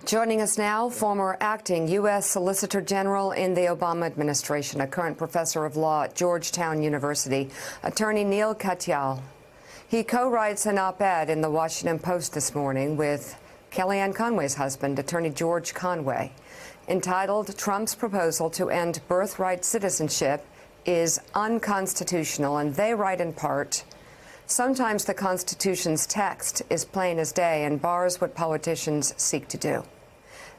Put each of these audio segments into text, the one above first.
Joining us now, former acting U.S. Solicitor General in the Obama administration, a current professor of law at Georgetown University, attorney Neil Katyal. He co-writes an op-ed in the Washington Post this morning with Kellyanne Conway's husband, attorney George Conway, entitled "Trump's Proposal to End Birthright Citizenship is Unconstitutional," and they write in part, "Sometimes the Constitution's text is plain as day and bars what politicians seek to do."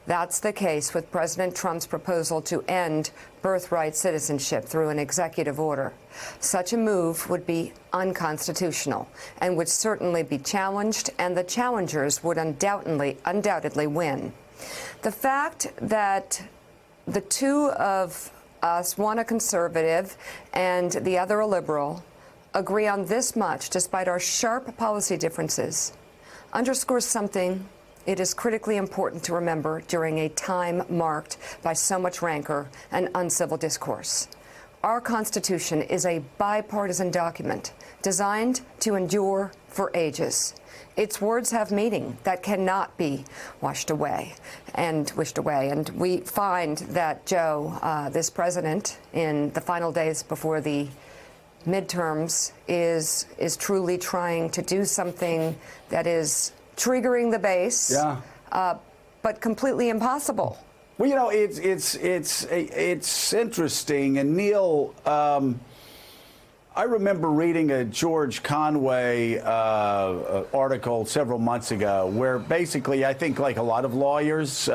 That's the case with President Trump's proposal to end birthright citizenship through an executive order. Such a move would be unconstitutional and would certainly be challenged, and the challengers would undoubtedly win. The fact that the two of us, one a conservative and the other a liberal, agree on this much despite our sharp policy differences underscores something it is critically important to remember during a time marked by so much rancor and uncivil discourse. Our Constitution is a bipartisan document designed to endure for ages. Its words have meaning that cannot be wished away. And we find that, Joe, this president, in the final days before the midterms, is truly trying to do something that is triggering the base, but completely impossible. Well, you know, it's interesting. And Neil, I remember reading a George Conway article several months ago where basically, I think like a lot of lawyers,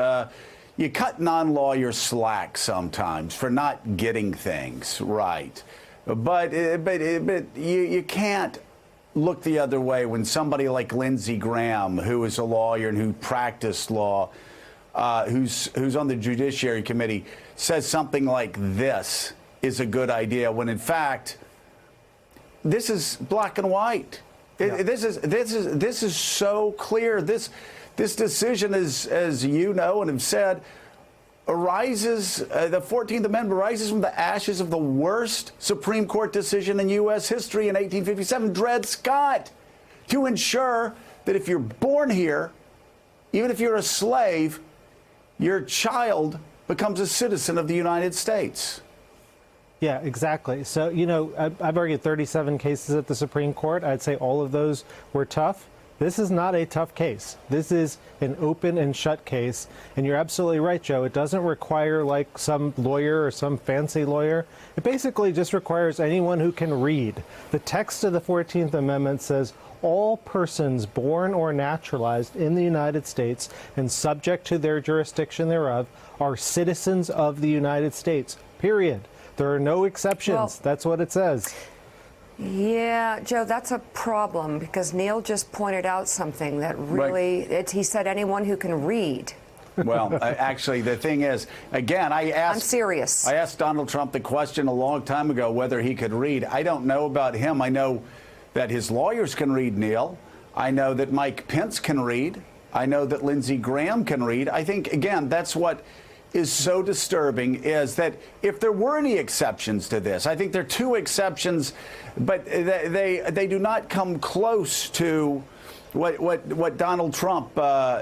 you cut non-lawyers slack sometimes for not getting things right. But you can't look the other way when somebody like Lindsey Graham, who is a lawyer and who practiced law, who's on the Judiciary Committee, says something like this is a good idea, when in fact this is black and white. Yeah. This is so clear. This decision is, as you know and have said, arises, the 14th Amendment arises from the ashes of the worst Supreme Court decision in U.S. history in 1857, Dred Scott, to ensure that if you're born here, even if you're a slave, your child becomes a citizen of the United States. Yeah, exactly. So, you know, I've argued 37 cases at the Supreme Court. I'd say all of those were tough. This is not a tough case. This is an open and shut case. And you're absolutely right, Joe. It doesn't require like some lawyer or some fancy lawyer. It basically just requires anyone who can read. The text of the 14th Amendment says all persons born or naturalized in the United States and subject to their jurisdiction thereof are citizens of the United States, period. There are no exceptions. Well, that's what it says. Yeah, Joe, that's a problem, because Neil just pointed out something that really, right. He said anyone who can read. Well, actually, the thing is, again, I'm serious. I asked Donald Trump the question a long time ago whether he could read. I don't know about him. I know that his lawyers can read, Neil. I know that Mike Pence can read. I know that Lindsey Graham can read. I think, again, that's what is so disturbing, is that if there were any exceptions to this, I think there are two exceptions, but they do not come close to what Donald Trump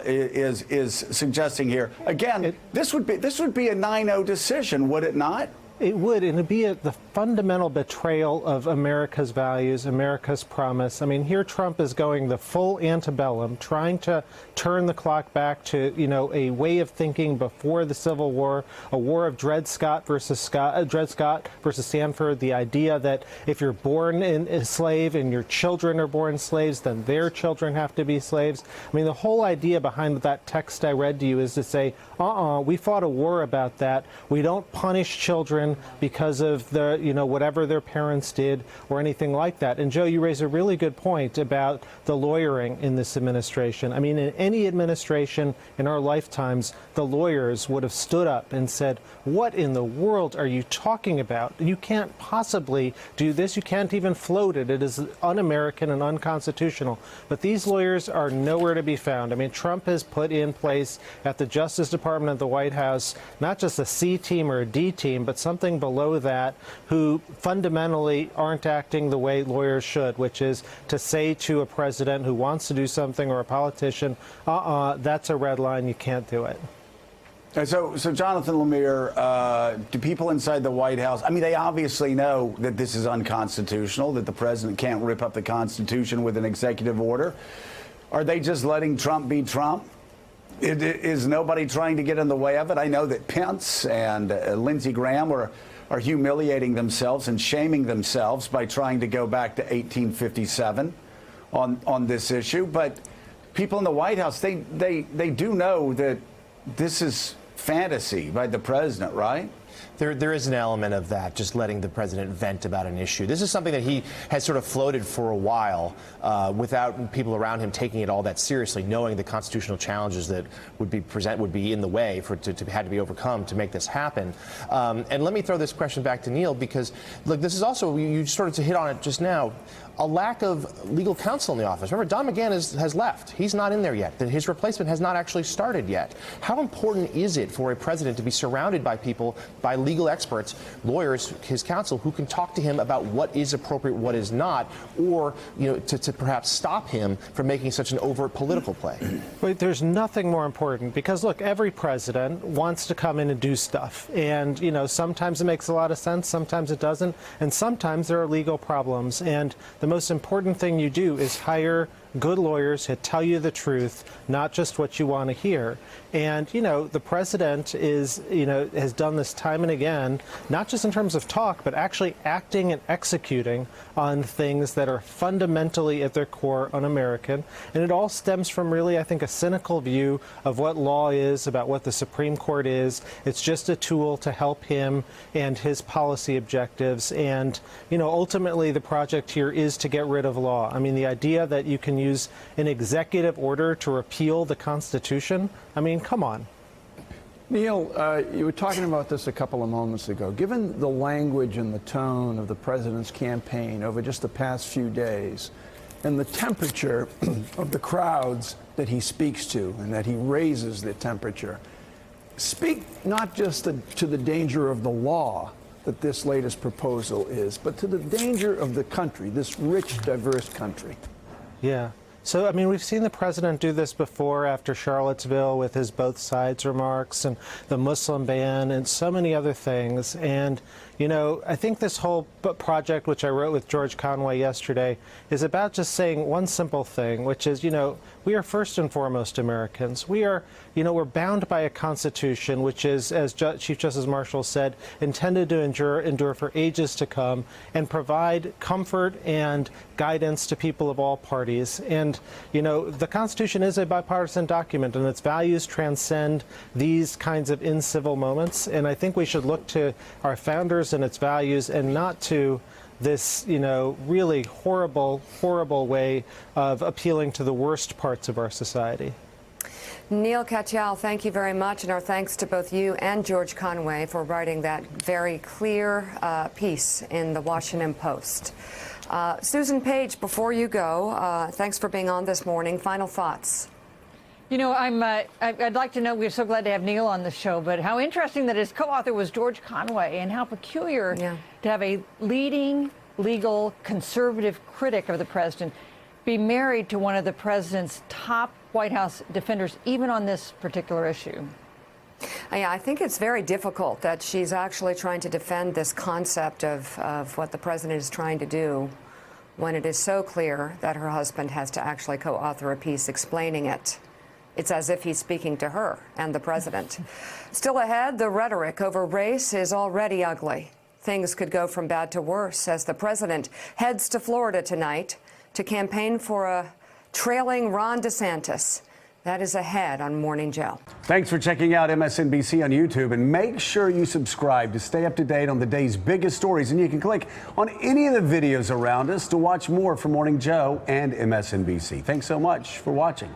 is suggesting here. Again, this would be a 9-0 decision, would it not? It would, and it'd be the fundamental betrayal of America's values, America's promise. I mean, here Trump is going the full antebellum, trying to turn the clock back to, you know, a way of thinking before the Civil War, a war of Dred Scott versus Sanford, the idea that if you're born a slave and your children are born slaves, then their children have to be slaves. I mean, the whole idea behind that text I read to you is to say, we fought a war about that. We don't punish children because of the, you know, whatever their parents did or anything like that. And Joe, you raise a really good point about the lawyering in this administration. I mean, in any administration in our lifetimes, the lawyers would have stood up and said, what in the world are you talking about? You can't possibly do this. You can't even float it. It is un-American and unconstitutional. But these lawyers are nowhere to be found. I mean, Trump has put in place at the Justice Department of the White House not just a C team or a D team, but some something below that who fundamentally aren't acting the way lawyers should, which is to say to a president who wants to do something or a politician, that's a red line, you can't do it. So Jonathan Lemire, do people inside the White House, I mean, they obviously know that this is unconstitutional, that the president can't rip up the Constitution with an executive order. Are they just letting Trump be Trump? Is nobody trying to get in the way of it? I know that Pence and Lindsey Graham are humiliating themselves and shaming themselves by trying to go back to 1857 on this issue. But people in the White House, they do know that this is fantasy by the president, right? There is an element of that, just letting the president vent about an issue. This is something that he has sort of floated for a while without people around him taking it all that seriously, knowing the constitutional challenges that would be in the way to had to be overcome to make this happen. And let me throw this question back to Neil, because look, this is also, you started to hit on it just now, a lack of legal counsel in the office. Remember, Don McGahn has left. He's not in there yet. His replacement has not actually started yet. How important is it for a president to be surrounded by people, by legal experts, lawyers, his counsel, who can talk to him about what is appropriate, what is not, or to perhaps stop him from making such an overt political play? But there's nothing more important, because look, every president wants to come in and do stuff, and sometimes it makes a lot of sense, sometimes it doesn't, and sometimes there are legal problems, and the most important thing you do is hire good lawyers who tell you the truth, not just what you want to hear. And, the president has done this time and again, not just in terms of talk, but actually acting and executing on things that are fundamentally at their core un-American. And it all stems from really, I think, a cynical view of what law is, about what the Supreme Court is. It's just a tool to help him and his policy objectives. And, ultimately the project here is to get rid of law. I mean, the idea that you can use an executive order to repeal the Constitution, I mean, come on. Neil, you were talking about this a couple of moments ago. Given the language and the tone of the president's campaign over just the past few days, and the temperature of the crowds that he speaks to, and that he raises the temperature, speak not just to the danger of the law that this latest proposal is, but to the danger of the country, this rich, diverse country. Yeah. So, I mean, we've seen the president do this before after Charlottesville with his both sides remarks and the Muslim ban and so many other things. And, I think this whole project, which I wrote with George Conway yesterday, is about just saying one simple thing, which is, we are first and foremost Americans. We are, we're bound by a Constitution, which is, as Chief Justice Marshall said, intended to endure for ages to come and provide comfort and guidance to people of all parties. And, the Constitution is a bipartisan document, and its values transcend these kinds of incivil moments. And I think we should look to our founders and its values, and not to this, really horrible, horrible way of appealing to the worst parts of our society. Neil Katyal, thank you very much, and our thanks to both you and George Conway for writing that very clear piece in the Washington Post. Susan Page, before you go, thanks for being on this morning. Final thoughts. I'd like to know, we're so glad to have Neil on the show, but how interesting that his co-author was George Conway, and how peculiar to have a leading legal conservative critic of the president be married to one of the president's top White House defenders, even on this particular issue. Yeah, I think it's very difficult that she's actually trying to defend this concept of what the president is trying to do, when it is so clear that her husband has to actually co-author a piece explaining it. It's as if he's speaking to her and the president. Still ahead, the rhetoric over race is already ugly. Things could go from bad to worse as the president heads to Florida tonight to campaign for a trailing Ron DeSantis. That is ahead on Morning Joe. Thanks for checking out MSNBC on YouTube, and make sure you subscribe to stay up to date on the day's biggest stories. And you can click on any of the videos around us to watch more from Morning Joe and MSNBC. Thanks so much for watching.